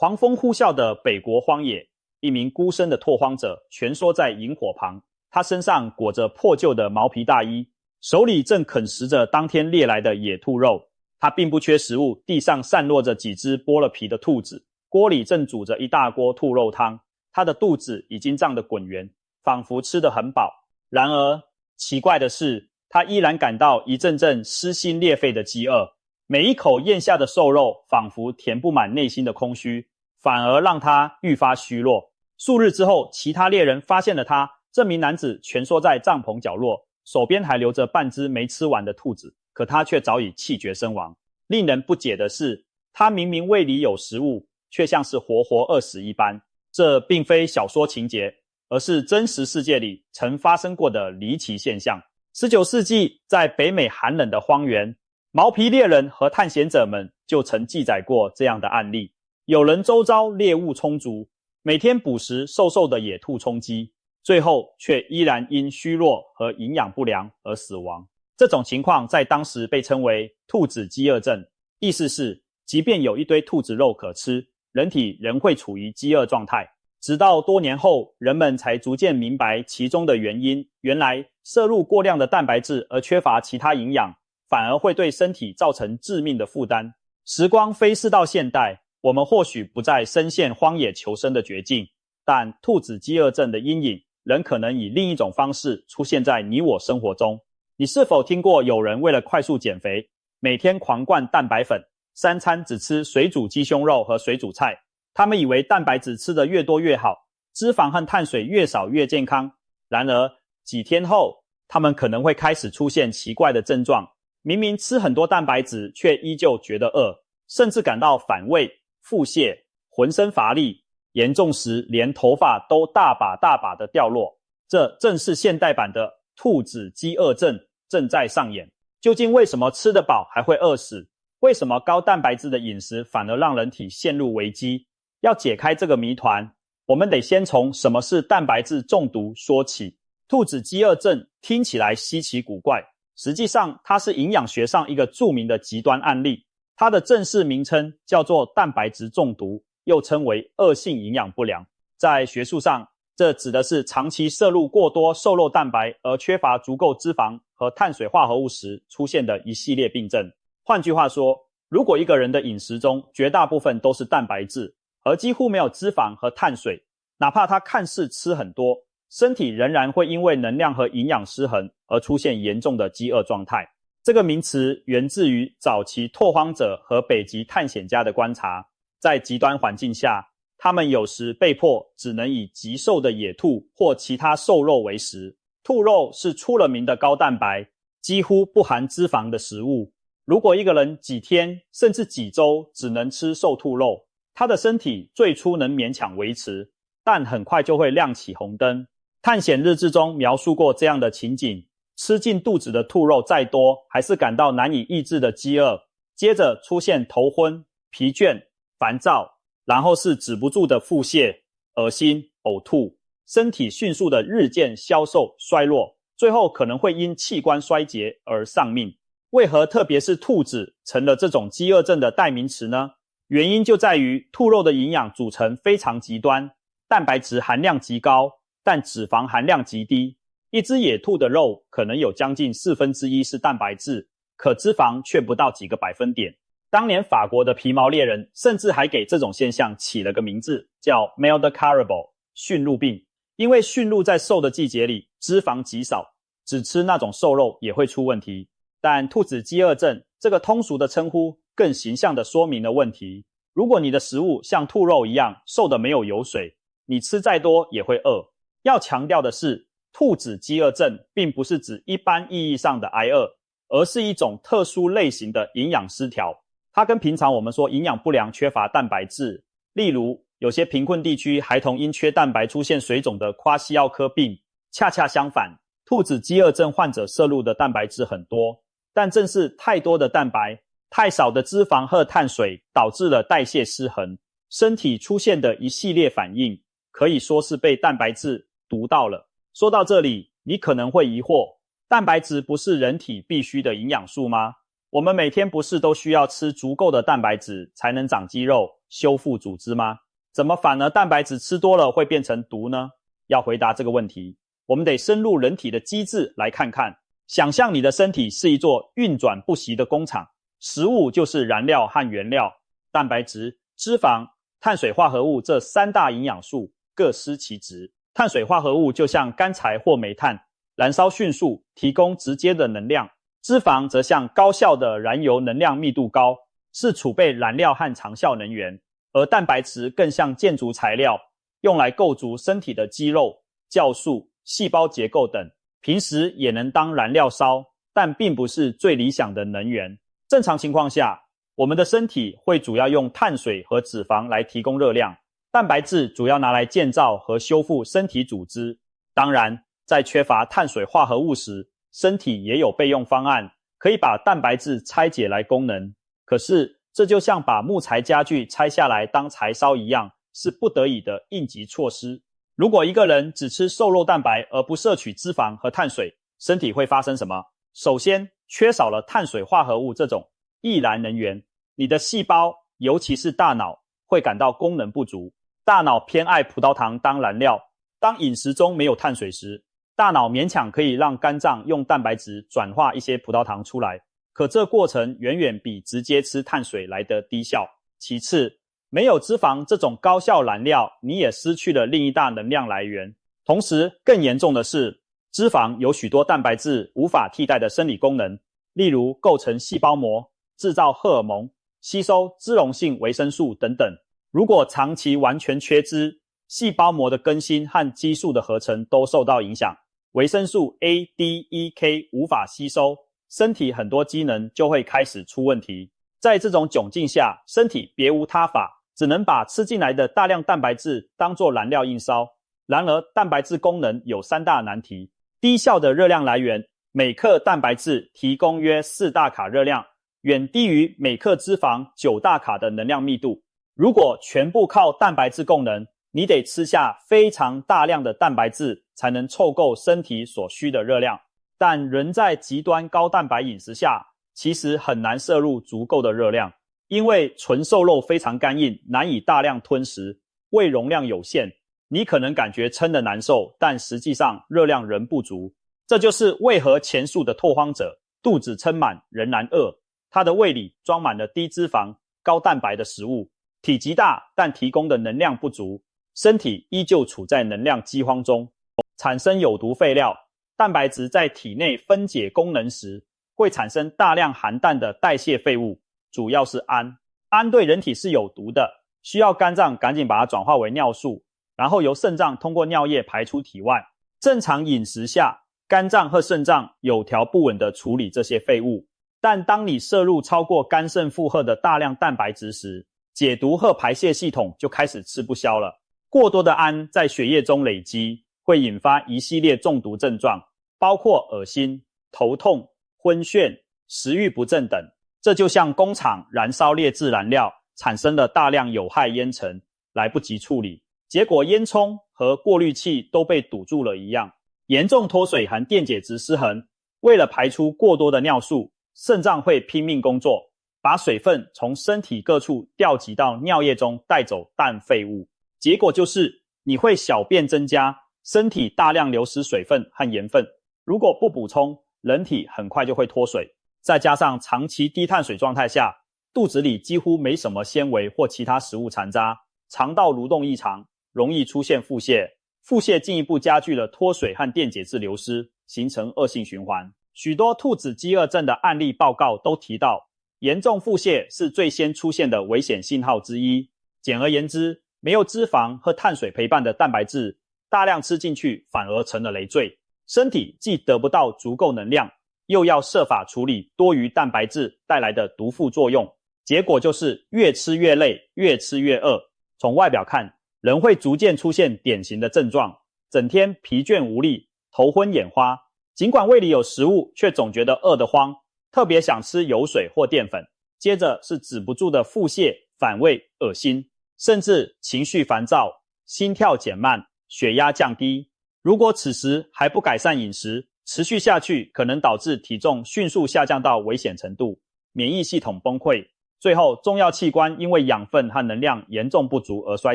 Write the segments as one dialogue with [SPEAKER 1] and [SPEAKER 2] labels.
[SPEAKER 1] 狂风呼啸的北国荒野，一名孤身的拓荒者蜷缩在营火旁，他身上裹着破旧的毛皮大衣，手里正啃食着当天猎来的野兔肉。他并不缺食物，地上散落着几只剥了皮的兔子，锅里正煮着一大锅兔肉汤，他的肚子已经胀得滚圆，仿佛吃得很饱。然而奇怪的是，他依然感到一阵阵撕心裂肺的饥饿，每一口咽下的瘦肉仿佛填不满内心的空虚，反而让他愈发虚弱。数日之后，其他猎人发现了他，这名男子蜷缩在帐篷角落，手边还留着半只没吃完的兔子，可他却早已气绝身亡。令人不解的是，他明明胃里有食物，却像是活活饿死一般。这并非小说情节，而是真实世界里曾发生过的离奇现象。19世纪，在北美寒冷的荒原，毛皮猎人和探险者们就曾记载过这样的案例。有人周遭猎物充足，每天捕食瘦瘦的野兔充饥，最后却依然因虚弱和营养不良而死亡。这种情况在当时被称为兔子饥饿症，意思是即便有一堆兔子肉可吃，人体仍会处于饥饿状态。直到多年后，人们才逐渐明白其中的原因，原来摄入过量的蛋白质而缺乏其他营养，反而会对身体造成致命的负担。时光飞逝到现代，我们或许不再深陷荒野求生的绝境，但兔子饥饿症的阴影仍可能以另一种方式出现在你我生活中。你是否听过有人为了快速减肥，每天狂灌蛋白粉，3餐只吃水煮鸡胸肉和水煮菜？他们以为蛋白质吃得越多越好，脂肪和碳水越少越健康。然而几天后，他们可能会开始出现奇怪的症状，明明吃很多蛋白质，却依旧觉得饿，甚至感到反胃、腹泻、浑身乏力，严重时连头发都大把大把的掉落。这正是现代版的兔子饥饿症正在上演。究竟为什么吃得饱还会饿死？为什么高蛋白质的饮食反而让人体陷入危机？要解开这个谜团，我们得先从什么是蛋白质中毒说起。兔子饥饿症听起来稀奇古怪，实际上它是营养学上一个著名的极端案例。它的正式名称叫做蛋白质中毒，又称为恶性营养不良。在学术上，这指的是长期摄入过多瘦肉蛋白而缺乏足够脂肪和碳水化合物时出现的一系列病症。换句话说，如果一个人的饮食中绝大部分都是蛋白质，而几乎没有脂肪和碳水，哪怕他看似吃很多，身体仍然会因为能量和营养失衡而出现严重的饥饿状态。这个名词源自于早期拓荒者和北极探险家的观察，在极端环境下，他们有时被迫只能以极瘦的野兔或其他瘦肉为食。兔肉是出了名的高蛋白，几乎不含脂肪的食物。如果一个人几天甚至几周只能吃瘦兔肉，他的身体最初能勉强维持，但很快就会亮起红灯。探险日志中描述过这样的情景，吃进肚子的兔肉再多，还是感到难以抑制的饥饿，接着出现头昏、疲倦、烦躁，然后是止不住的腹泻、恶心、呕吐，身体迅速的日渐消瘦衰弱，最后可能会因器官衰竭而丧命。为何特别是兔子成了这种饥饿症的代名词呢？原因就在于兔肉的营养组成非常极端，蛋白质含量极高，但脂肪含量极低。一只野兔的肉可能有将近1/4是蛋白质，可脂肪却不到几个百分点。当年法国的皮毛猎人甚至还给这种现象起了个名字，叫 Merde Caribou 驯鹿病。因为驯鹿在瘦的季节里脂肪极少，只吃那种瘦肉也会出问题。但兔子饥饿症这个通俗的称呼更形象地说明了问题。如果你的食物像兔肉一样瘦得没有油水，你吃再多也会饿。要强调的是，兔子饥饿症并不是指一般意义上的挨饿，而是一种特殊类型的营养失调。它跟平常我们说营养不良缺乏蛋白质，例如有些贫困地区孩童因缺蛋白出现水肿的夸西奥科病，恰恰相反，兔子饥饿症患者摄入的蛋白质很多，但正是太多的蛋白、太少的脂肪和碳水导致了代谢失衡，身体出现的一系列反应，可以说是被蛋白质毒到了。说到这里，你可能会疑惑，蛋白质不是人体必须的营养素吗？我们每天不是都需要吃足够的蛋白质才能长肌肉、修复组织吗？怎么反而蛋白质吃多了会变成毒呢？要回答这个问题，我们得深入人体的机制来看看。想象你的身体是一座运转不息的工厂，食物就是燃料和原料，蛋白质、脂肪、碳水化合物这三大营养素各司其职。碳水化合物就像干柴或煤炭，燃烧迅速，提供直接的能量；脂肪则像高效的燃油，能量密度高，是储备燃料和长效能源。而蛋白质更像建筑材料，用来构筑身体的肌肉、酵素、细胞结构等，平时也能当燃料烧，但并不是最理想的能源。正常情况下，我们的身体会主要用碳水和脂肪来提供热量，蛋白质主要拿来建造和修复身体组织。当然，在缺乏碳水化合物时，身体也有备用方案，可以把蛋白质拆解来供能。可是，这就像把木材家具拆下来当柴烧一样，是不得已的应急措施。如果一个人只吃瘦肉蛋白而不摄取脂肪和碳水，身体会发生什么？首先，缺少了碳水化合物这种易燃能源，你的细胞，尤其是大脑，会感到功能不足。大脑偏爱葡萄糖当燃料，当饮食中没有碳水时，大脑勉强可以让肝脏用蛋白质转化一些葡萄糖出来，可这过程远远比直接吃碳水来得低效。其次，没有脂肪这种高效燃料，你也失去了另一大能量来源。同时，更严重的是，脂肪有许多蛋白质无法替代的生理功能，例如构成细胞膜、制造荷尔蒙、吸收脂溶性维生素等等。如果长期完全缺脂，细胞膜的更新和激素的合成都受到影响，维生素 A、D、E、K 无法吸收，身体很多机能就会开始出问题。在这种窘境下，身体别无他法，只能把吃进来的大量蛋白质当作燃料硬烧。然而，蛋白质功能有三大难题：低效的热量来源，每克蛋白质提供约4大卡热量，远低于每克脂肪9大卡的能量密度。如果全部靠蛋白质供能，你得吃下非常大量的蛋白质才能凑够身体所需的热量。但人在极端高蛋白饮食下，其实很难摄入足够的热量，因为纯瘦肉非常干硬，难以大量吞食，胃容量有限。你可能感觉撑得难受，但实际上热量仍不足。这就是为何前述的拓荒者肚子撑满仍然饿，他的胃里装满了低脂肪、高蛋白的食物，体积大但提供的能量不足，身体依旧处在能量饥荒中，产生有毒废料。蛋白质在体内分解功能时，会产生大量含氮的代谢废物，主要是氨。氨对人体是有毒的，需要肝脏赶紧把它转化为尿素，然后由肾脏通过尿液排出体外。正常饮食下，肝脏和肾脏有条不紊地处理这些废物，但当你摄入超过肝肾负荷的大量蛋白质时，解毒和排泄系统就开始吃不消了。过多的氨在血液中累积，会引发一系列中毒症状，包括恶心、头痛、昏眩、食欲不振等。这就像工厂燃烧劣质燃料，产生了大量有害烟尘，来不及处理，结果烟囱和过滤器都被堵住了一样。严重脱水和电解质失衡，为了排出过多的尿素，肾脏会拼命工作，把水分从身体各处调集到尿液中，带走氮废物。结果就是你会小便增加，身体大量流失水分和盐分。如果不补充，人体很快就会脱水。再加上长期低碳水状态下，肚子里几乎没什么纤维或其他食物残渣，肠道蠕动异常，容易出现腹泻。腹泻进一步加剧了脱水和电解质流失，形成恶性循环。许多兔子饥饿症的案例报告都提到，严重腹泻是最先出现的危险信号之一。简而言之，没有脂肪和碳水陪伴的蛋白质，大量吃进去反而成了累赘。身体既得不到足够能量，又要设法处理多余蛋白质带来的毒副作用，结果就是越吃越累，越吃越饿。从外表看，人会逐渐出现典型的症状，整天疲倦无力，头昏眼花，尽管胃里有食物，却总觉得饿得慌，特别想吃油水或淀粉。接着是止不住的腹泻、反胃、恶心，甚至情绪烦躁，心跳减慢，血压降低。如果此时还不改善饮食，持续下去可能导致体重迅速下降到危险程度，免疫系统崩溃，最后重要器官因为养分和能量严重不足而衰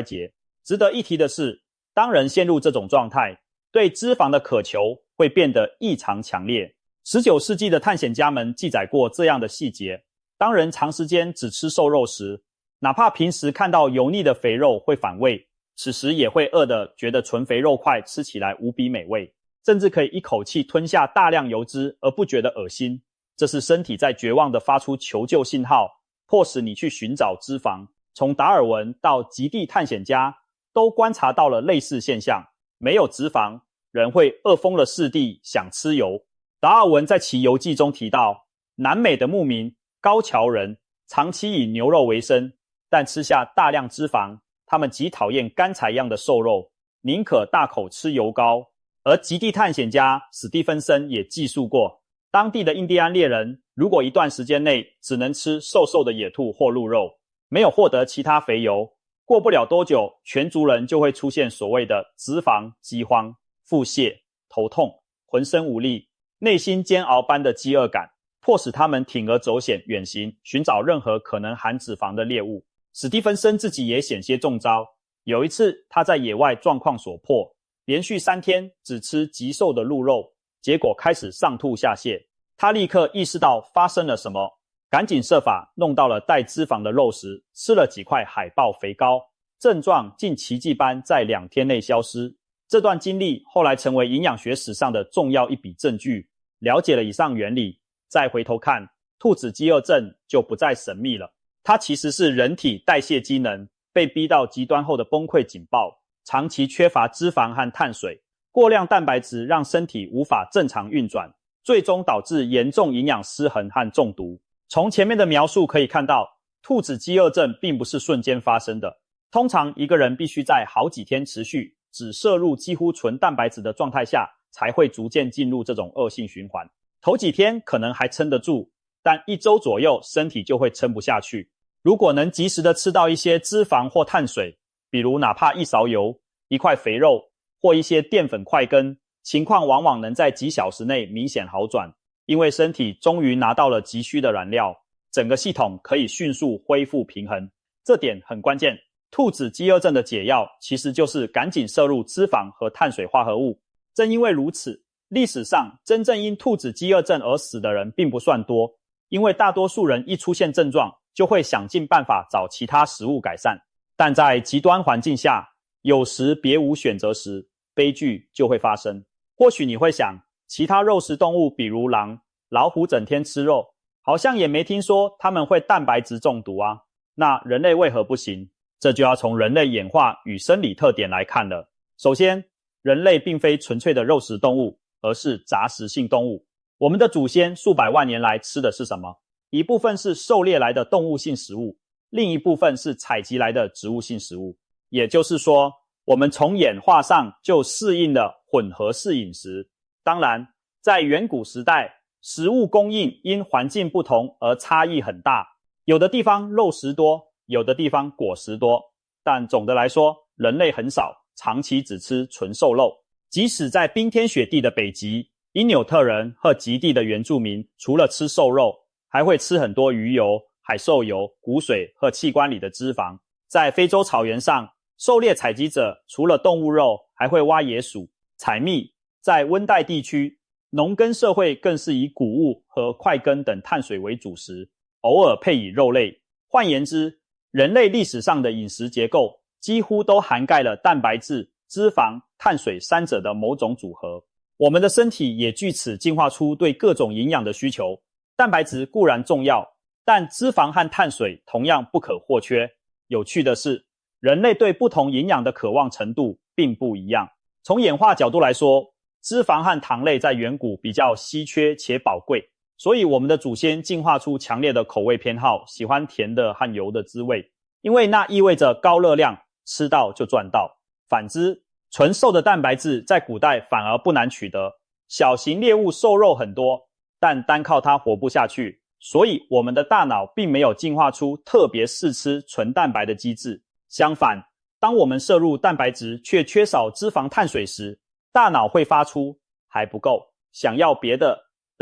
[SPEAKER 1] 竭。值得一提的是，当人陷入这种状态，对脂肪的渴求会变得异常强烈。19世纪的探险家们记载过这样的细节：当人长时间只吃瘦肉时，哪怕平时看到油腻的肥肉会反胃，此时也会饿得觉得纯肥肉块吃起来无比美味，甚至可以一口气吞下大量油脂而不觉得恶心。这是身体在绝望地发出求救信号，迫使你去寻找脂肪。从达尔文到极地探险家都观察到了类似现象，没有脂肪，人会饿疯了似地想吃油。达尔文在其游记中提到，南美的牧民高桥人长期以牛肉为生，但吃下大量脂肪，他们极讨厌干柴一样的瘦肉，宁可大口吃油膏。而极地探险家史蒂芬森也记述过，当地的印第安猎人如果一段时间内只能吃瘦瘦的野兔或鹿肉，没有获得其他肥油，过不了多久，全族人就会出现所谓的脂肪饥荒、腹泻、头痛、浑身无力、内心煎熬般的饥饿感，迫使他们铤而走险远行，寻找任何可能含脂肪的猎物。史蒂芬森自己也险些中招。有一次他在野外状况所迫，连续3天只吃极瘦的鹿肉，结果开始上吐下泻。他立刻意识到发生了什么，赶紧设法弄到了带脂肪的肉食，吃了几块海豹肥膏，症状竟奇迹般在2天内消失。这段经历后来成为营养学史上的重要一笔证据。了解了以上原理，再回头看兔子饥饿症就不再神秘了，它其实是人体代谢机能被逼到极端后的崩溃警报。长期缺乏脂肪和碳水，过量蛋白质让身体无法正常运转，最终导致严重营养失衡和中毒。从前面的描述可以看到，兔子饥饿症并不是瞬间发生的，通常一个人必须在好几天持续只摄入几乎纯蛋白质的状态下，才会逐渐进入这种恶性循环。头几天可能还撑得住，但1周左右身体就会撑不下去。如果能及时的吃到一些脂肪或碳水，比如哪怕1勺油、1块肥肉或一些淀粉块根，情况往往能在几小时内明显好转，因为身体终于拿到了急需的燃料，整个系统可以迅速恢复平衡。这点很关键。兔子饥饿症的解药其实就是赶紧摄入脂肪和碳水化合物。正因为如此，历史上真正因兔子饥饿症而死的人并不算多，因为大多数人一出现症状就会想尽办法找其他食物改善。但在极端环境下，有时别无选择时，悲剧就会发生。或许你会想，其他肉食动物比如狼、老虎整天吃肉，好像也没听说它们会蛋白质中毒啊，那人类为何不行？这就要从人类演化与生理特点来看了。首先，人类并非纯粹的肉食动物，而是杂食性动物。我们的祖先数百万年来吃的是什么？一部分是狩猎来的动物性食物，另一部分是采集来的植物性食物。也就是说，我们从演化上就适应了混合式饮食。当然，在远古时代，食物供应因环境不同而差异很大，有的地方肉食多，有的地方果实多，但总的来说，人类很少长期只吃纯瘦肉。即使在冰天雪地的北极，因纽特人和极地的原住民除了吃瘦肉，还会吃很多鱼油、海兽油、骨髓和器官里的脂肪。在非洲草原上，狩猎采集者除了动物肉，还会挖野薯、采蜜。在温带地区，农耕社会更是以谷物和块根等碳水为主食，偶尔配以肉类。换言之，人类历史上的饮食结构几乎都涵盖了蛋白质、脂肪、碳水三者的某种组合。我们的身体也据此进化出对各种营养的需求。蛋白质固然重要，但脂肪和碳水同样不可或缺。有趣的是，人类对不同营养的渴望程度并不一样。从演化角度来说，脂肪和糖类在远古比较稀缺且宝贵，所以我们的祖先进化出强烈的口味偏好，喜欢甜的和油的滋味，因为那意味着高热量，吃到就赚到。反之，纯瘦的蛋白质在古代反而不难取得，小型猎物瘦肉很多，但单靠它活不下去，所以我们的大脑并没有进化出特别试吃纯蛋白的机制。相反，当我们摄入蛋白质却缺少脂肪碳水时，大脑会发出还不够，想要别的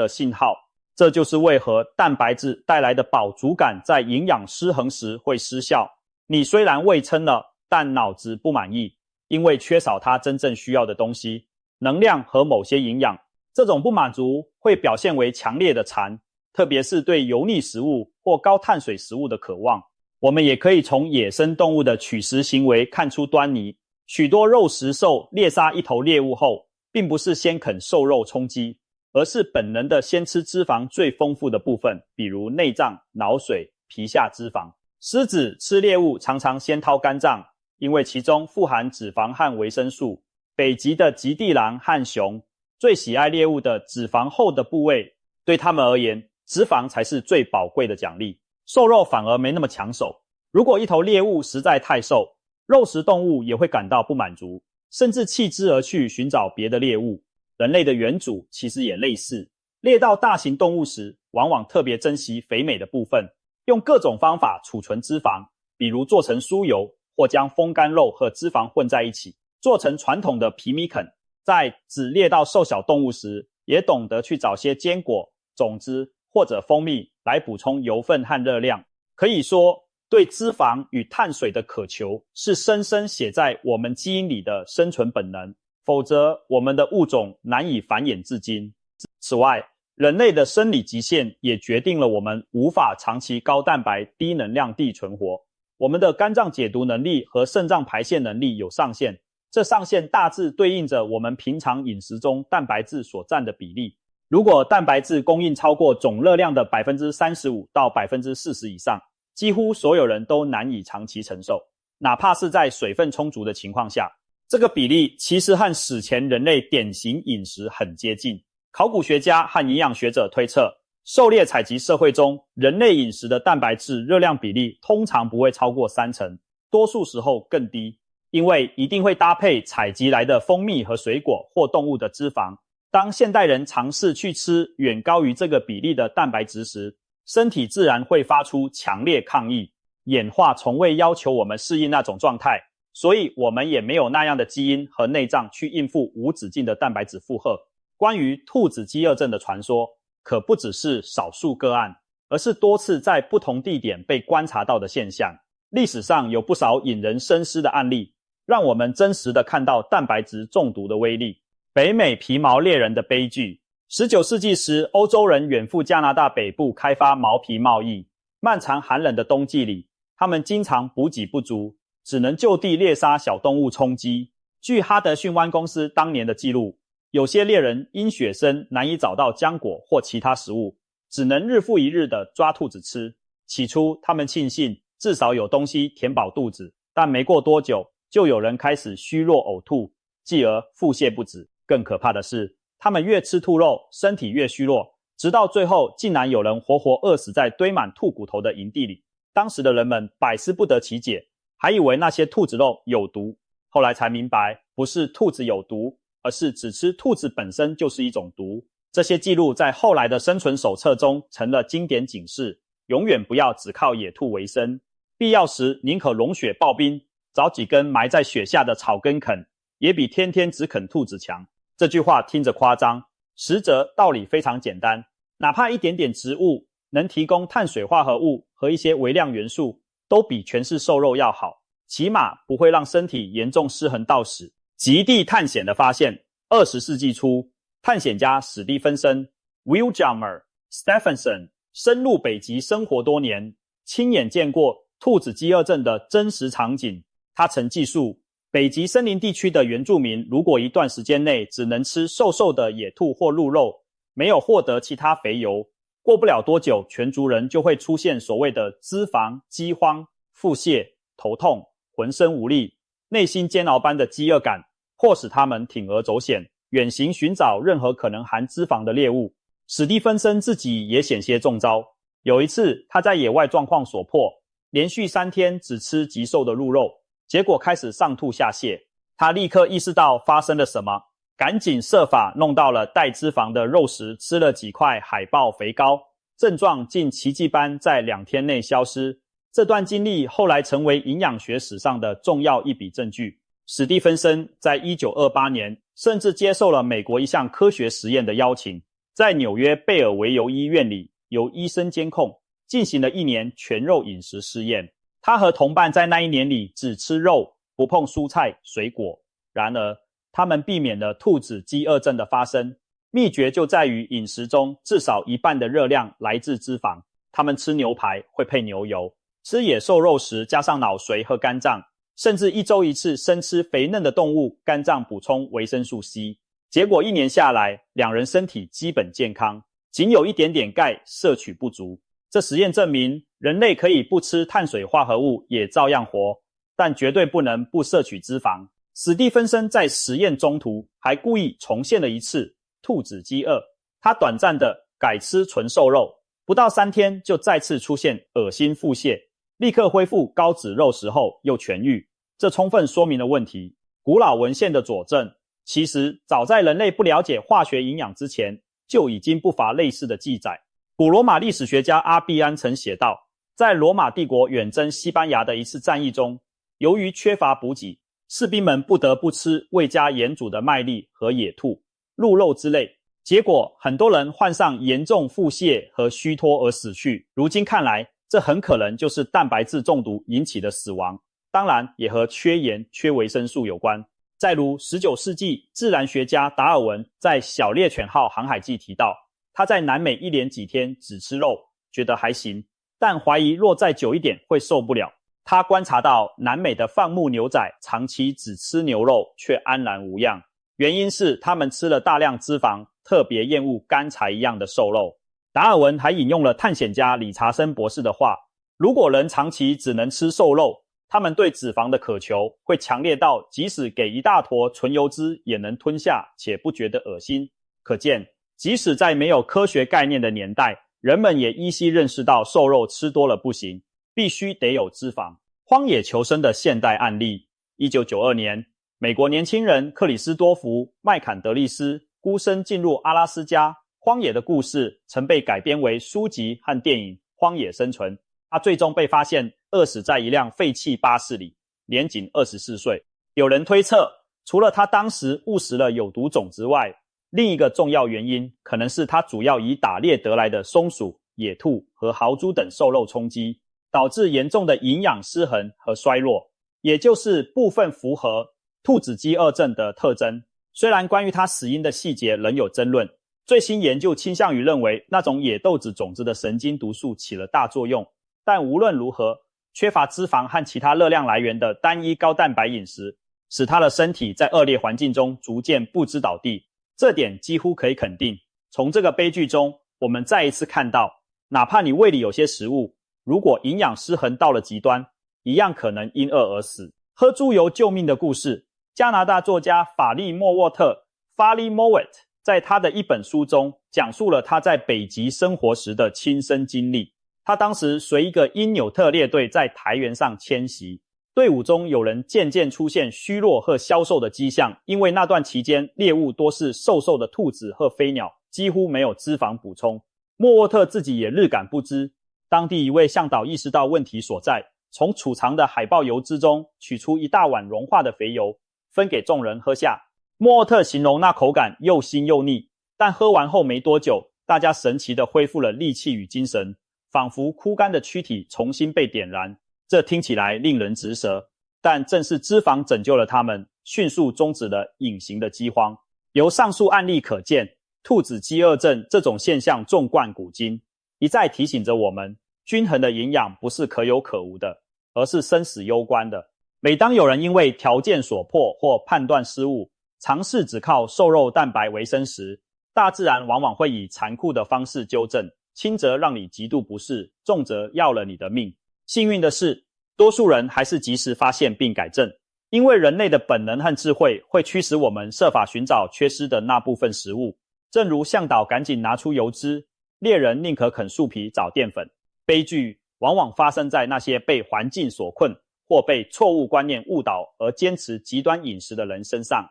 [SPEAKER 1] 信号。这就是为何蛋白质带来的饱足感在营养失衡时会失效。你虽然胃撑了，但脑子不满意，因为缺少它真正需要的东西，能量和某些营养。这种不满足会表现为强烈的馋，特别是对油腻食物或高碳水食物的渴望。我们也可以从野生动物的取食行为看出端倪。许多肉食兽猎杀一头猎物后，并不是先啃瘦肉充饥，而是本能的先吃脂肪最丰富的部分，比如内脏、脑髓、皮下脂肪。狮子吃猎物常常先掏肝脏，因为其中富含脂肪和维生素。北极的极地狼和熊最喜爱猎物的脂肪厚的部位，对他们而言，脂肪才是最宝贵的奖励，瘦肉反而没那么抢手。如果一头猎物实在太瘦，肉食动物也会感到不满足，甚至弃之而去寻找别的猎物。人类的原主其实也类似，猎到大型动物时，往往特别珍惜肥美的部分，用各种方法储存脂肪，比如做成酥油，或将风干肉和脂肪混在一起，做成传统的皮米肯。在只猎到瘦小动物时，也懂得去找些坚果、种子或者蜂蜜来补充油分和热量。可以说，对脂肪与碳水的渴求是深深写在我们基因里的生存本能，否则我们的物种难以繁衍至今。此外，人类的生理极限也决定了我们无法长期高蛋白低能量地存活。我们的肝脏解毒能力和肾脏排泄能力有上限，这上限大致对应着我们平常饮食中蛋白质所占的比例。如果蛋白质供应超过总热量的 35% 到 40% 以上，几乎所有人都难以长期承受，哪怕是在水分充足的情况下。这个比例其实和史前人类典型饮食很接近。考古学家和营养学者推测，狩猎采集社会中，人类饮食的蛋白质热量比例通常不会超过30%，多数时候更低，因为一定会搭配采集来的蜂蜜和水果或动物的脂肪。当现代人尝试去吃远高于这个比例的蛋白质时，身体自然会发出强烈抗议。演化从未要求我们适应那种状态，所以我们也没有那样的基因和内脏去应付无止境的蛋白质负荷。关于兔子饥饿症的传说，可不只是少数个案，而是多次在不同地点被观察到的现象。历史上有不少引人深思的案例，让我们真实地看到蛋白质中毒的威力。北美皮毛猎人的悲剧。19世纪时，欧洲人远赴加拿大北部开发毛皮贸易。漫长寒冷的冬季里，他们经常补给不足，只能就地猎杀小动物充饥。据哈德逊湾公司当年的记录，有些猎人因雪深难以找到浆果或其他食物，只能日复一日地抓兔子吃。起初他们庆幸至少有东西填饱肚子，但没过多久就有人开始虚弱呕吐，继而腹泻不止。更可怕的是，他们越吃兔肉，身体越虚弱，直到最后竟然有人活活饿死在堆满兔骨头的营地里。当时的人们百思不得其解，还以为那些兔子肉有毒，后来才明白，不是兔子有毒，而是只吃兔子本身就是一种毒。这些记录在后来的生存手册中成了经典警示，永远不要只靠野兔为生，必要时宁可融雪暴冰，找几根埋在雪下的草根啃，也比天天只啃兔子强。这句话听着夸张，实则道理非常简单，哪怕一点点植物能提供碳水化合物和一些微量元素，都比全是瘦肉要好，起码不会让身体严重失衡到死。极地探险的发现。20世纪初，探险家史蒂芬森 Wildjammer Stephenson 深入北极生活多年，亲眼见过兔子饥饿症的真实场景。他曾记述，北极森林地区的原住民如果一段时间内只能吃瘦瘦的野兔或鹿肉，没有获得其他肥油，过不了多久，全族人就会出现所谓的脂肪饥荒、腹泻、头痛、浑身无力、内心煎熬般的饥饿感，迫使他们铤而走险，远行寻找任何可能含脂肪的猎物。史蒂芬森自己也险些中招。有一次，他在野外状况所迫，连续3天只吃极瘦的鹿肉，结果开始上吐下泻。他立刻意识到发生了什么，赶紧设法弄到了带脂肪的肉食，吃了几块海豹肥膏，症状竟奇迹般在2天内消失。这段经历后来成为营养学史上的重要一笔证据。史蒂芬森在1928年甚至接受了美国一项科学实验的邀请，在纽约贝尔维尤医院里，由医生监控，进行了1年全肉饮食试验。他和同伴在那1年里只吃肉，不碰蔬菜、水果。然而，他们避免了兔子饥饿症的发生。秘诀就在于饮食中至少1半的热量来自脂肪。他们吃牛排会配牛油，吃野兽肉时加上脑髓和肝脏，甚至1周1次生吃肥嫩的动物肝脏补充维生素 C。结果1年下来，2人身体基本健康，仅有一点点钙摄取不足。这实验证明，人类可以不吃碳水化合物也照样活，但绝对不能不摄取脂肪。史蒂芬森在实验中途还故意重现了一次兔子饥饿，他短暂的改吃纯瘦肉，不到3天就再次出现恶心腹泻，立刻恢复高脂肉食后又痊愈。这充分说明了问题。古老文献的佐证，其实早在人类不了解化学营养之前，就已经不乏类似的记载。古罗马历史学家阿庇安曾写道，在罗马帝国远征西班牙的一次战役中，由于缺乏补给，士兵们不得不吃未加盐煮的麦粒和野兔、鹿肉之类，结果很多人患上严重腹泻和虚脱而死去。如今看来，这很可能就是蛋白质中毒引起的死亡，当然也和缺盐、缺维生素有关。再如19世纪自然学家达尔文在《小猎犬号航海记》提到，他在南美1连几天只吃肉，觉得还行，但怀疑若再久一点会受不了。他观察到南美的放牧牛仔长期只吃牛肉却安然无恙，原因是他们吃了大量脂肪，特别厌恶干柴一样的瘦肉。达尔文还引用了探险家理查森博士的话，如果人长期只能吃瘦肉，他们对脂肪的渴求会强烈到即使给一大坨纯油脂也能吞下且不觉得恶心。可见，即使在没有科学概念的年代，人们也依稀认识到瘦肉吃多了不行，必须得有脂肪。荒野求生的现代案例。1992年，美国年轻人克里斯多福·麦坎德利斯孤身进入阿拉斯加，荒野的故事曾被改编为书籍和电影《荒野生存》。他最终被发现饿死在一辆废弃巴士里，年仅24岁。有人推测，除了他当时误食了有毒种子外，另一个重要原因可能是他主要以打猎得来的松鼠、野兔和豪猪等瘦肉充饥，导致严重的营养失衡和衰弱，也就是部分符合兔子饥饿症的特征。虽然关于他死因的细节仍有争论，最新研究倾向于认为那种野豆子种子的神经毒素起了大作用，但无论如何，缺乏脂肪和其他热量来源的单一高蛋白饮食，使他的身体在恶劣环境中逐渐不知倒地。这点几乎可以肯定。从这个悲剧中，我们再一次看到，哪怕你胃里有些食物，如果营养失衡到了极端，一样可能因饿而死。喝猪油救命的故事，加拿大作家法利莫沃特 Farley Mowat 在他的一本书中讲述了他在北极生活时的亲身经历。他当时随一个因纽特猎队在台原上迁徙，队伍中有人渐渐出现虚弱和消瘦的迹象，因为那段期间猎物多是瘦瘦的兔子和飞鸟，几乎没有脂肪补充。莫沃特自己也日感不支。当地一位向导意识到问题所在，从储藏的海豹油脂中取出一大碗融化的肥油，分给众人喝下。莫沃特形容那口感又腥又腻，但喝完后没多久，大家神奇地恢复了力气与精神，仿佛枯干的躯体重新被点燃。这听起来令人直舌，但正是脂肪拯救了他们，迅速终止了隐形的饥荒。由上述案例可见，兔子饥饿症这种现象纵贯古今，一再提醒着我们，均衡的营养不是可有可无的，而是生死攸关的。每当有人因为条件所迫或判断失误，尝试只靠瘦肉蛋白为生时，大自然往往会以残酷的方式纠正，轻则让你极度不适，重则要了你的命。幸运的是，多数人还是及时发现并改正，因为人类的本能和智慧会驱使我们设法寻找缺失的那部分食物。正如向导赶紧拿出油脂，猎人宁可啃树皮找淀粉。悲剧往往发生在那些被环境所困或被错误观念误导而坚持极端饮食的人身上。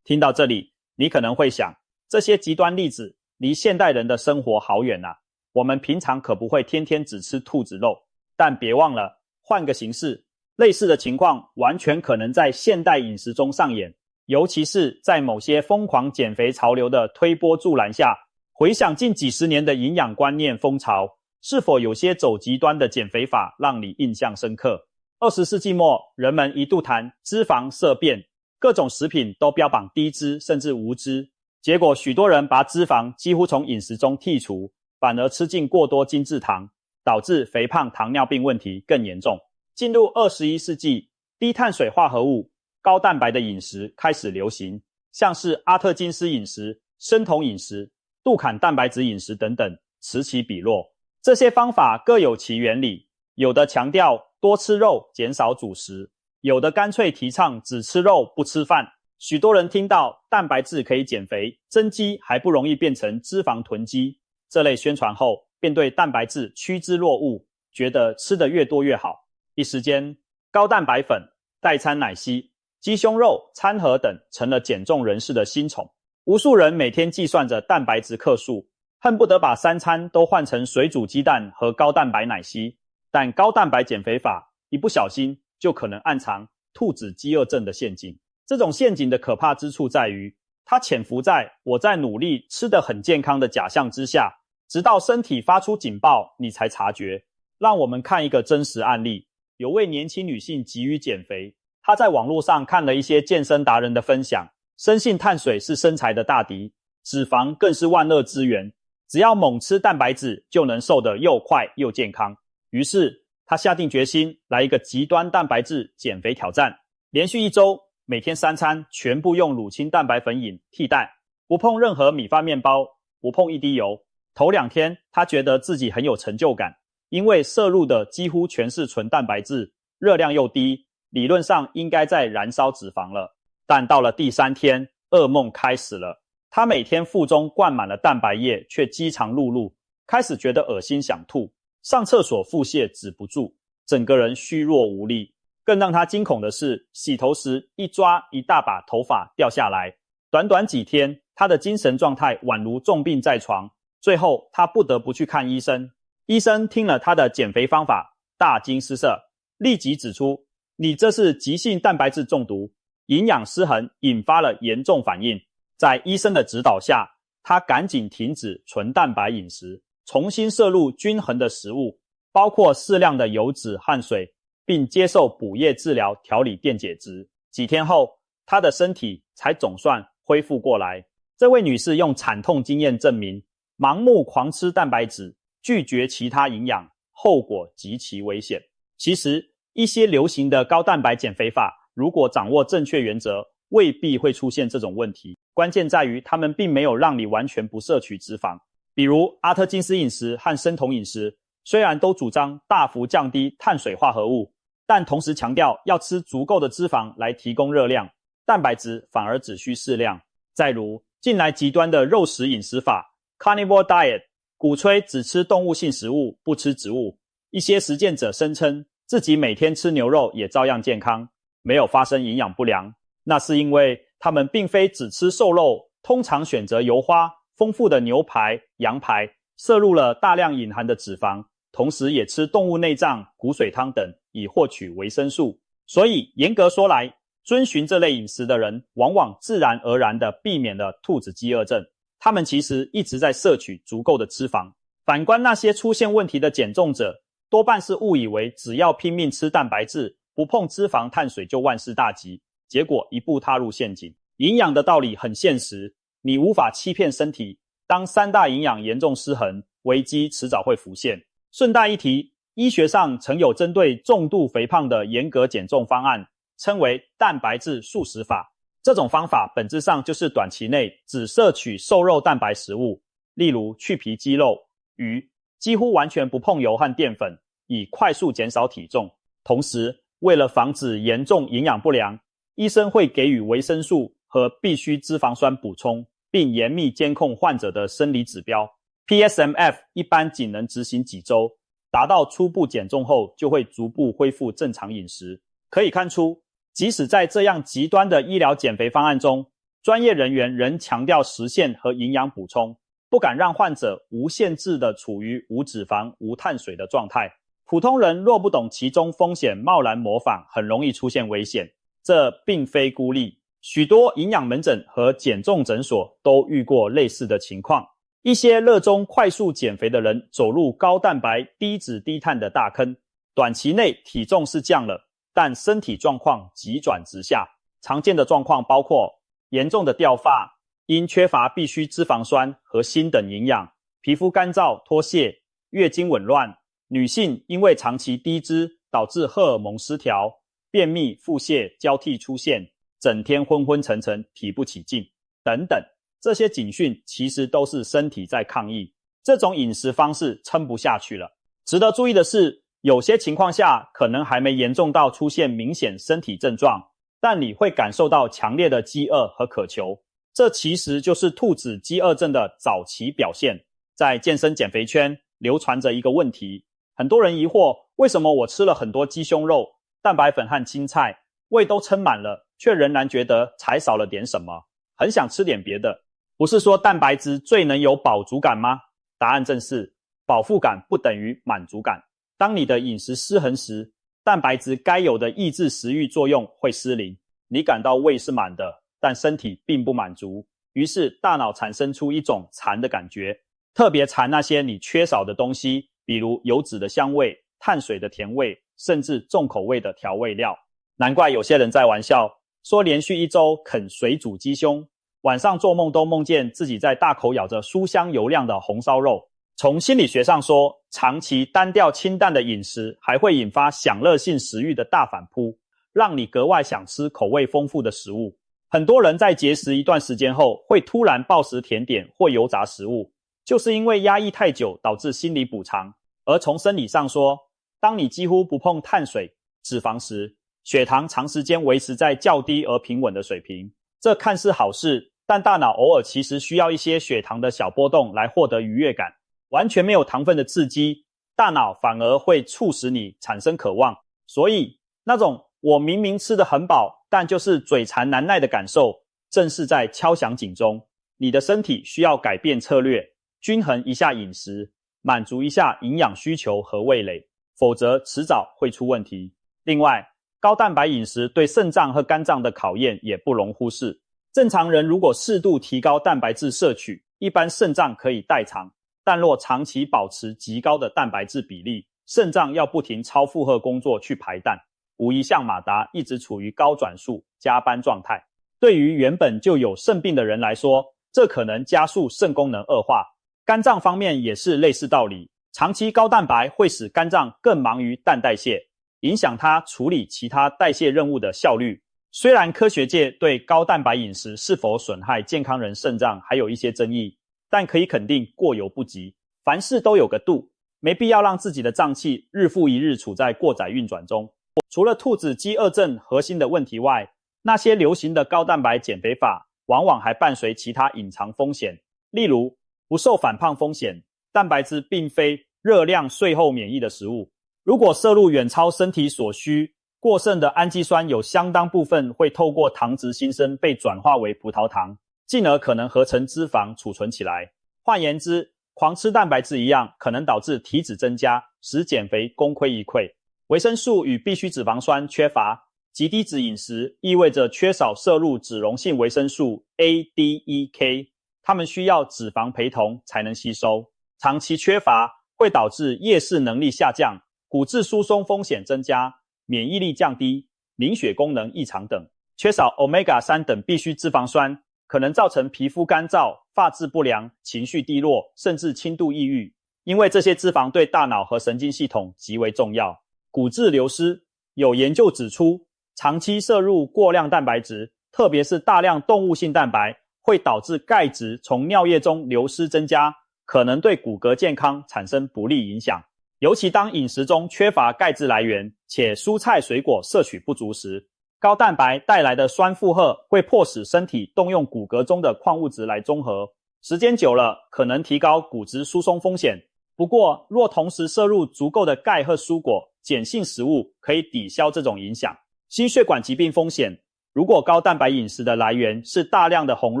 [SPEAKER 1] 听到这里，你可能会想，这些极端例子离现代人的生活好远啊，我们平常可不会天天只吃兔子肉。但别忘了，换个形式，类似的情况完全可能在现代饮食中上演，尤其是在某些疯狂减肥潮流的推波助澜下，回想近几十年的营养观念风潮，是否有些走极端的减肥法让你印象深刻？20世纪末，人们一度谈脂肪色变，各种食品都标榜低脂甚至无脂，结果许多人把脂肪几乎从饮食中剔除，反而吃进过多精制糖，导致肥胖糖尿病问题更严重。进入21世纪，低碳水化合物、高蛋白的饮食开始流行，像是阿特金斯饮食、生酮饮食、杜坎蛋白质饮食等等，此起彼落。这些方法各有其原理，有的强调多吃肉，减少主食，有的干脆提倡只吃肉不吃饭。许多人听到蛋白质可以减肥，增肌还不容易变成脂肪囤积这类宣传后，便对蛋白质趋之若鹜，觉得吃得越多越好。一时间，高蛋白粉、代餐奶昔、鸡胸肉、餐盒等成了减重人士的新宠。无数人每天计算着蛋白质克数，恨不得把3餐都换成水煮鸡蛋和高蛋白奶昔。但高蛋白减肥法一不小心就可能暗藏兔子饥饿症的陷阱。这种陷阱的可怕之处在于，它潜伏在我在努力吃得很健康的假象之下，直到身体发出警报你才察觉。让我们看一个真实案例。有位年轻女性急于减肥，她在网络上看了一些健身达人的分享，深信碳水是身材的大敌，脂肪更是万恶之源，只要猛吃蛋白质就能瘦得又快又健康。于是她下定决心来一个极端蛋白质减肥挑战，连续1周，每天3餐全部用乳清蛋白粉饮替代，不碰任何米饭面包，不碰一滴油。头2天她觉得自己很有成就感，因为摄入的几乎全是纯蛋白质，热量又低，理论上应该在燃烧脂肪了。但到了第3天，噩梦开始了。她每天腹中灌满了蛋白液，却饥肠辘辘，开始觉得恶心想吐，上厕所腹泻止不住，整个人虚弱无力。更让她惊恐的是，洗头时一抓一大把头发掉下来。短短几天，她的精神状态宛如重病在床，最后她不得不去看医生。医生听了她的减肥方法，大惊失色，立即指出，你这是急性蛋白质中毒，营养失衡引发了严重反应。在医生的指导下，她赶紧停止纯蛋白饮食，重新摄入均衡的食物，包括适量的油脂和水，并接受补液治疗调理电解质。几天后，她的身体才总算恢复过来。这位女士用惨痛经验证明，盲目狂吃蛋白质，拒绝其他营养，后果极其危险。其实，一些流行的高蛋白减肥法，如果掌握正确原则，未必会出现这种问题。关键在于，他们并没有让你完全不摄取脂肪。比如阿特金斯饮食和生酮饮食，虽然都主张大幅降低碳水化合物，但同时强调要吃足够的脂肪来提供热量，蛋白质反而只需适量。再如近来极端的肉食饮食法 Carnivore Diet， 鼓吹只吃动物性食物，不吃植物。一些实践者声称自己每天吃牛肉也照样健康，没有发生营养不良。那是因为他们并非只吃瘦肉，通常选择油花丰富的牛排、羊排，摄入了大量隐含的脂肪，同时也吃动物内脏、骨髓汤等，以获取维生素。所以严格说来，遵循这类饮食的人往往自然而然地避免了兔子饥饿症，他们其实一直在摄取足够的脂肪。反观那些出现问题的减重者，多半是误以为只要拼命吃蛋白质，不碰脂肪碳水就万事大吉，结果一步踏入陷阱。营养的道理很现实，你无法欺骗身体，当3大营养严重失衡，危机迟早会浮现。顺带一提，医学上曾有针对重度肥胖的严格减重方案，称为蛋白质素食法。这种方法本质上就是短期内只摄取瘦肉蛋白食物，例如去皮鸡肉、鱼，几乎完全不碰油和淀粉，以快速减少体重。同时，为了防止严重营养不良，医生会给予维生素和必需脂肪酸补充，并严密监控患者的生理指标。PSMF 一般仅能执行几周，达到初步减重后就会逐步恢复正常饮食。可以看出，即使在这样极端的医疗减肥方案中，专业人员仍强调实现和营养补充，不敢让患者无限制地处于无脂肪、无碳水的状态。普通人若不懂其中风险，贸然模仿，很容易出现危险。这并非孤立，许多营养门诊和减重诊所都遇过类似的情况。一些热衷快速减肥的人走入高蛋白、低脂、低碳的大坑，短期内体重是降了，但身体状况急转直下。常见的状况包括严重的掉发，因缺乏必需脂肪酸和锌等营养，皮肤干燥脱屑，月经紊乱，女性因为长期低脂导致荷尔蒙失调，便秘、腹泻交替出现，整天昏昏沉沉，提不起劲等等。这些警讯其实都是身体在抗议，这种饮食方式撑不下去了。值得注意的是，有些情况下可能还没严重到出现明显身体症状，但你会感受到强烈的饥饿和渴求，这其实就是兔子饥饿症的早期表现。在健身减肥圈流传着一个问题，很多人疑惑，为什么我吃了很多鸡胸肉、蛋白粉和青菜，胃都撑满了，却仍然觉得才少了点什么，很想吃点别的。不是说蛋白质最能有饱足感吗？答案正是，饱腹感不等于满足感。当你的饮食失衡时，蛋白质该有的抑制食欲作用会失灵，你感到胃是满的，但身体并不满足，于是大脑产生出一种馋的感觉，特别馋那些你缺少的东西，比如油脂的香味、碳水的甜味，甚至重口味的调味料。难怪有些人在玩笑说，连续1周啃水煮鸡胸，晚上做梦都梦见自己在大口咬着酥香油亮的红烧肉。从心理学上说，长期单调清淡的饮食还会引发享乐性食欲的大反扑，让你格外想吃口味丰富的食物。很多人在节食一段时间后，会突然暴食甜点或油炸食物，就是因为压抑太久导致心理补偿。而从生理上说，当你几乎不碰碳水、脂肪时，血糖长时间维持在较低而平稳的水平。这看似好事，但大脑偶尔其实需要一些血糖的小波动来获得愉悦感。完全没有糖分的刺激，大脑反而会促使你产生渴望。所以那种我明明吃得很饱，但就是嘴馋难耐的感受，正是在敲响警钟。你的身体需要改变策略，均衡一下饮食，满足一下营养需求和味蕾，否则迟早会出问题。另外，高蛋白饮食对肾脏和肝脏的考验也不容忽视。正常人如果适度提高蛋白质摄取，一般肾脏可以代偿，但若长期保持极高的蛋白质比例，肾脏要不停超负荷工作去排蛋，无疑像马达一直处于高转速加班状态。对于原本就有肾病的人来说，这可能加速肾功能恶化。肝脏方面也是类似道理，长期高蛋白会使肝脏更忙于氮代谢，影响它处理其他代谢任务的效率。虽然科学界对高蛋白饮食是否损害健康人肾脏还有一些争议，但可以肯定过犹不及。凡事都有个度，没必要让自己的脏器日复一日处在过载运转中。除了兔子饥饿症核心的问题外，那些流行的高蛋白减肥法往往还伴随其他隐藏风险，例如不受反胖风险。蛋白质并非热量税后免疫的食物，如果摄入远超身体所需，过剩的氨基酸有相当部分会透过糖质新生被转化为葡萄糖，进而可能合成脂肪储存起来。换言之，狂吃蛋白质一样，可能导致体脂增加，使减肥功亏一篑。维生素与必需脂肪酸缺乏，极低脂饮食意味着缺少摄入脂溶性维生素 A、D、E、K， 它们需要脂肪陪同才能吸收。长期缺乏会导致夜视能力下降，骨质疏松风险增加，免疫力降低，凝血功能异常等。缺少 Omega-3 等必需脂肪酸，可能造成皮肤干燥、发质不良、情绪低落，甚至轻度抑郁。因为这些脂肪对大脑和神经系统极为重要。骨质流失，有研究指出，长期摄入过量蛋白质，特别是大量动物性蛋白，会导致钙质从尿液中流失增加，可能对骨骼健康产生不利影响。尤其当饮食中缺乏钙质来源，且蔬菜水果摄取不足时，高蛋白带来的酸负荷会迫使身体动用骨骼中的矿物质来中和，时间久了可能提高骨质疏松风险。不过，若同时摄入足够的钙和蔬果，碱性食物可以抵消这种影响。心血管疾病风险，如果高蛋白饮食的来源是大量的红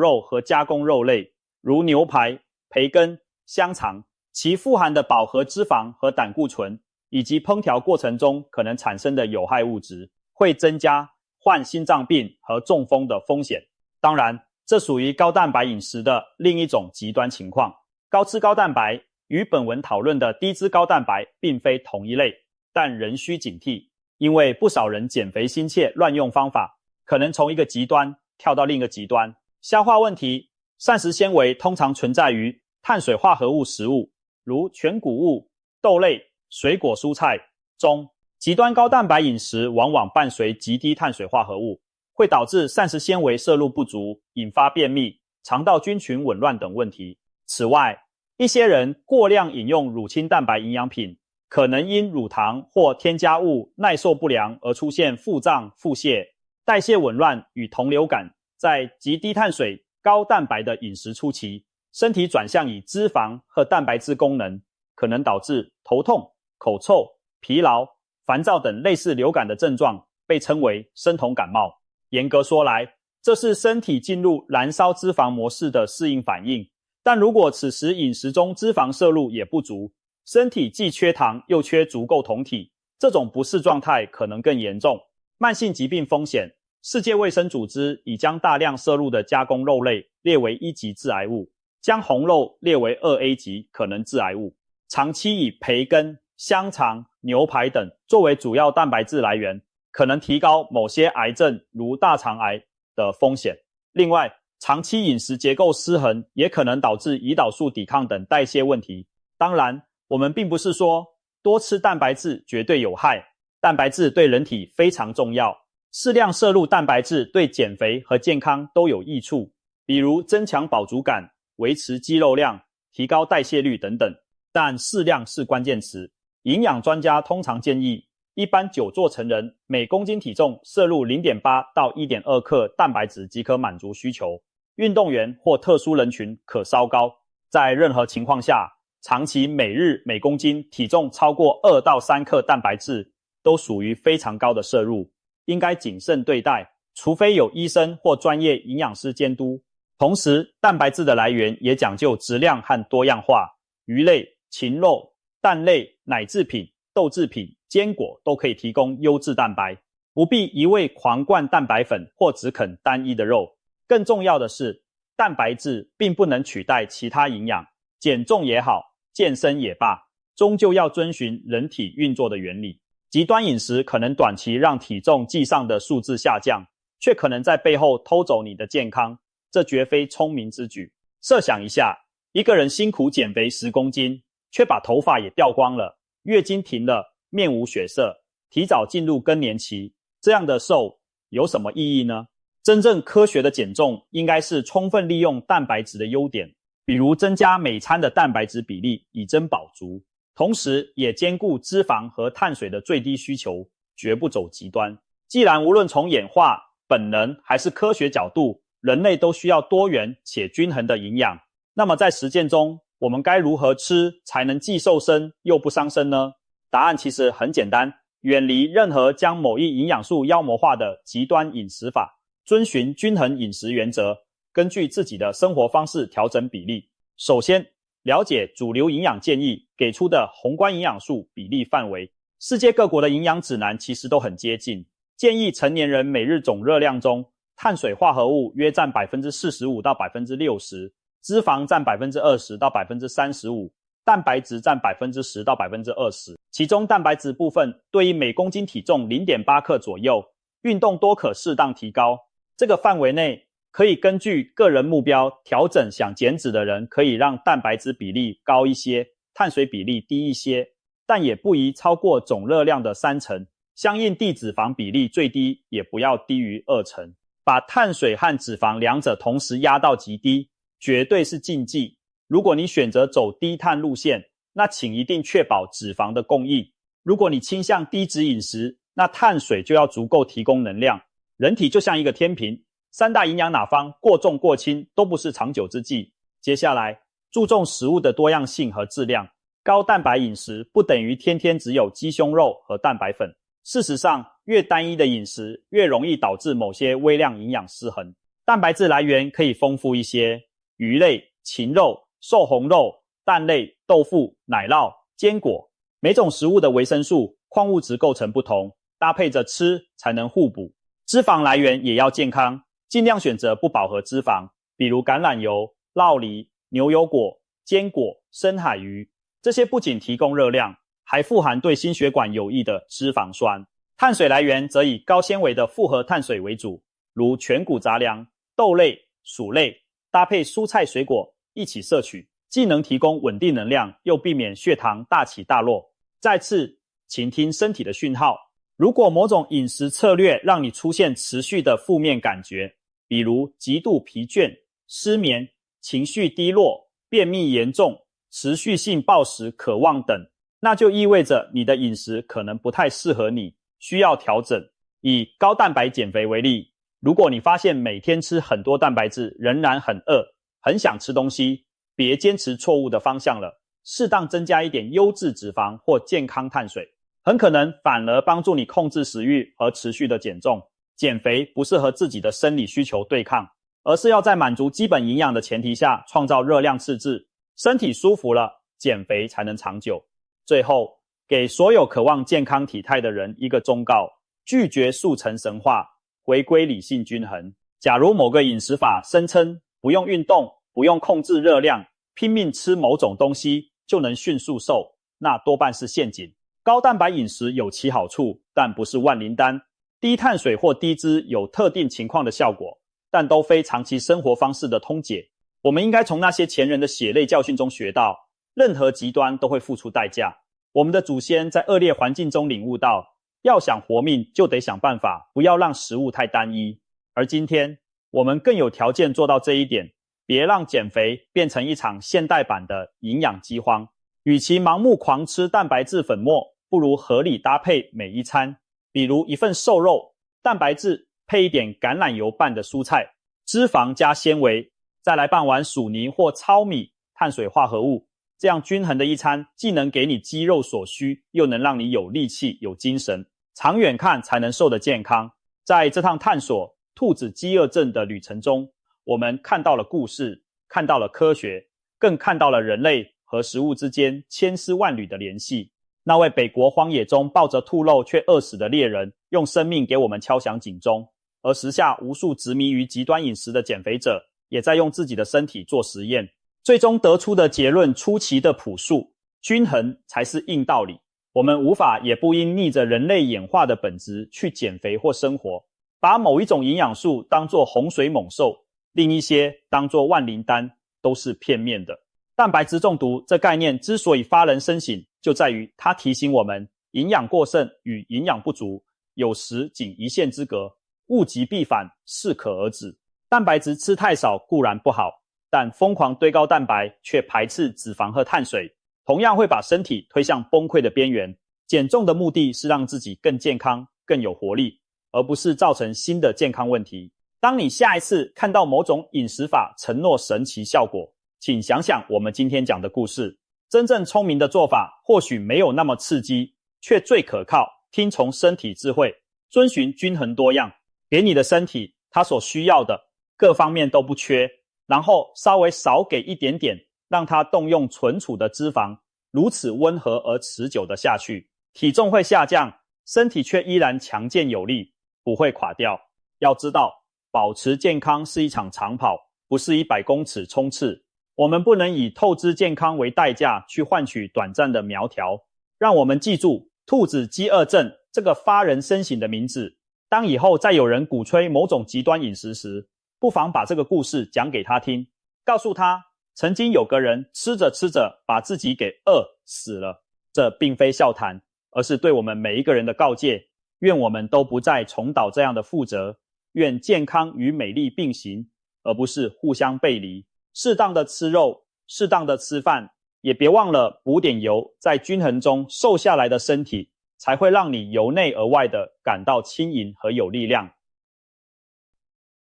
[SPEAKER 1] 肉和加工肉类，如牛排、培根、香肠，其富含的饱和脂肪和胆固醇，以及烹调过程中可能产生的有害物质，会增加患心脏病和中风的风险。当然，这属于高蛋白饮食的另一种极端情况。高脂高蛋白与本文讨论的低脂高蛋白并非同一类，但仍需警惕，因为不少人减肥心切乱用方法，可能从一个极端跳到另一个极端。消化问题，膳食纤维通常存在于碳水化合物食物，如全谷物、豆类、水果蔬菜中。极端高蛋白饮食往往伴随极低碳水化合物，会导致膳食纤维摄入不足，引发便秘、肠道菌群紊乱等问题。此外，一些人过量饮用乳清蛋白营养品，可能因乳糖或添加物耐受不良而出现腹胀、腹泻、代谢紊乱与酮流感。在极低碳水、高蛋白的饮食初期，身体转向以脂肪和蛋白质功能，可能导致头痛、口臭、疲劳、烦躁等类似流感的症状，被称为生酮感冒。严格说来，这是身体进入燃烧脂肪模式的适应反应。但如果此时饮食中脂肪摄入也不足，身体既缺糖又缺足够酮体，这种不适状态可能更严重。慢性疾病风险，世界卫生组织已将大量摄入的加工肉类列为1级致癌物，将红肉列为2A 级可能致癌物。长期以培根、香肠、牛排等作为主要蛋白质来源，可能提高某些癌症如大肠癌的风险。另外，长期饮食结构失衡也可能导致胰岛素抵抗等代谢问题。当然，我们并不是说多吃蛋白质绝对有害，蛋白质对人体非常重要，适量摄入蛋白质对减肥和健康都有益处，比如增强饱足感、维持肌肉量、提高代谢率等等。但适量是关键词。营养专家通常建议，一般久坐成人每公斤体重摄入 0.8 到 1.2 克蛋白质即可满足需求。运动员或特殊人群可稍高。在任何情况下，长期每日每公斤体重超过2到3克蛋白质都属于非常高的摄入，应该谨慎对待，除非有医生或专业营养师监督。同时，蛋白质的来源也讲究质量和多样化，鱼类、禽肉、蛋类、奶制品、豆制品、坚果都可以提供优质蛋白，不必一味狂灌蛋白粉或只啃单一的肉。更重要的是，蛋白质并不能取代其他营养，减重也好，健身也罢，终究要遵循人体运作的原理。极端饮食可能短期让体重计上的数字下降，却可能在背后偷走你的健康，这绝非聪明之举。设想一下，一个人辛苦减肥10公斤，却把头发也掉光了，月经停了，面无血色，提早进入更年期，这样的瘦有什么意义呢？真正科学的减重应该是充分利用蛋白质的优点，比如增加每餐的蛋白质比例以增饱足，同时也兼顾脂肪和碳水的最低需求，绝不走极端。既然无论从演化、本能还是科学角度，人类都需要多元且均衡的营养，那么在实践中，我们该如何吃才能既瘦身又不伤身呢？答案其实很简单，远离任何将某一营养素妖魔化的极端饮食法，遵循均衡饮食原则，根据自己的生活方式调整比例。首先，了解主流营养建议给出的宏观营养素比例范围。世界各国的营养指南其实都很接近，建议成年人每日总热量中，碳水化合物约占 45% 到 60%， 脂肪占 20% 到 35%， 蛋白质占 10% 到 20%， 其中蛋白质部分对于每公斤体重 0.8 克左右，运动多可适当提高。这个范围内可以根据个人目标调整，想减脂的人可以让蛋白质比例高一些，碳水比例低一些，但也不宜超过总热量的30%，相应地脂肪比例最低也不要低于20%。把碳水和脂肪两者同时压到极低，绝对是禁忌。如果你选择走低碳路线，那请一定确保脂肪的供应。如果你倾向低脂饮食，那碳水就要足够提供能量。人体就像一个天平，三大营养哪方过重过轻都不是长久之计。接下来，注重食物的多样性和质量。高蛋白饮食不等于天天只有鸡胸肉和蛋白粉。事实上，越单一的饮食越容易导致某些微量营养失衡。蛋白质来源可以丰富一些，鱼类、禽肉、瘦红肉、蛋类、豆腐、奶酪、坚果。每种食物的维生素、矿物质构成不同，搭配着吃才能互补。脂肪来源也要健康，尽量选择不饱和脂肪，比如橄榄油、酪梨、牛油果、坚果、深海鱼，这些不仅提供热量，还富含对心血管有益的脂肪酸。碳水来源则以高纤维的复合碳水为主，如全谷杂粮、豆类、薯类，搭配蔬菜水果一起摄取，既能提供稳定能量，又避免血糖大起大落。再次倾听身体的讯号，如果某种饮食策略让你出现持续的负面感觉，比如极度疲倦、失眠、情绪低落、便秘严重、持续性暴食、渴望等，那就意味着你的饮食可能不太适合你，需要调整。以高蛋白减肥为例，如果你发现每天吃很多蛋白质仍然很饿，很想吃东西，别坚持错误的方向了，适当增加一点优质脂肪或健康碳水，很可能反而帮助你控制食欲和持续的减重。减肥不是和自己的生理需求对抗，而是要在满足基本营养的前提下创造热量赤字，身体舒服了，减肥才能长久。最后，给所有渴望健康体态的人一个忠告，拒绝速成神话，回归理性均衡。假如某个饮食法声称不用运动，不用控制热量，拼命吃某种东西就能迅速瘦，那多半是陷阱。高蛋白饮食有其好处，但不是万灵丹。低碳水或低脂有特定情况的效果，但都非长期生活方式的通解。我们应该从那些前人的血泪教训中学到，任何极端都会付出代价。我们的祖先在恶劣环境中领悟到，要想活命就得想办法不要让食物太单一。而今天，我们更有条件做到这一点，别让减肥变成一场现代版的营养饥荒。与其盲目狂吃蛋白质粉末，不如合理搭配每一餐。比如一份瘦肉，蛋白质配一点橄榄油拌的蔬菜，脂肪加纤维，再来半碗薯泥或糙米，碳水化合物。这样均衡的一餐，既能给你肌肉所需，又能让你有力气、有精神，长远看才能瘦得健康。在这趟探索兔子饥饿症的旅程中，我们看到了故事，看到了科学，更看到了人类和食物之间千丝万缕的联系。那位北国荒野中抱着兔肉却饿死的猎人，用生命给我们敲响警钟，而时下无数执迷于极端饮食的减肥者，也在用自己的身体做实验，最终得出的结论出奇的朴素，均衡才是硬道理。我们无法也不应逆着人类演化的本质去减肥或生活，把某一种营养素当作洪水猛兽，另一些当作万灵丹，都是片面的。蛋白质中毒这概念之所以发人深省，就在于它提醒我们，营养过剩与营养不足有时仅一线之隔，物极必反，适可而止。蛋白质吃太少固然不好，但疯狂堆高蛋白却排斥脂肪和碳水，同样会把身体推向崩溃的边缘。减重的目的是让自己更健康、更有活力，而不是造成新的健康问题。当你下一次看到某种饮食法承诺神奇效果，请想想我们今天讲的故事。真正聪明的做法或许没有那么刺激，却最可靠，听从身体智慧，遵循均衡多样，给你的身体它所需要的，各方面都不缺，然后稍微少给一点点，让它动用存储的脂肪，如此温和而持久的下去，体重会下降，身体却依然强健有力，不会垮掉。要知道，保持健康是一场长跑，不是100公尺冲刺。我们不能以透支健康为代价去换取短暂的苗条。让我们记住兔子饥饿症这个发人深省的名字。当以后再有人鼓吹某种极端饮食时，不妨把这个故事讲给他听，告诉他曾经有个人吃着吃着把自己给饿死了。这并非笑谈，而是对我们每一个人的告诫。愿我们都不再重蹈这样的覆辙，愿健康与美丽并行，而不是互相背离。适当的吃肉，适当的吃饭，也别忘了补点油，在均衡中瘦下来的身体，才会让你由内而外的感到轻盈和有力量。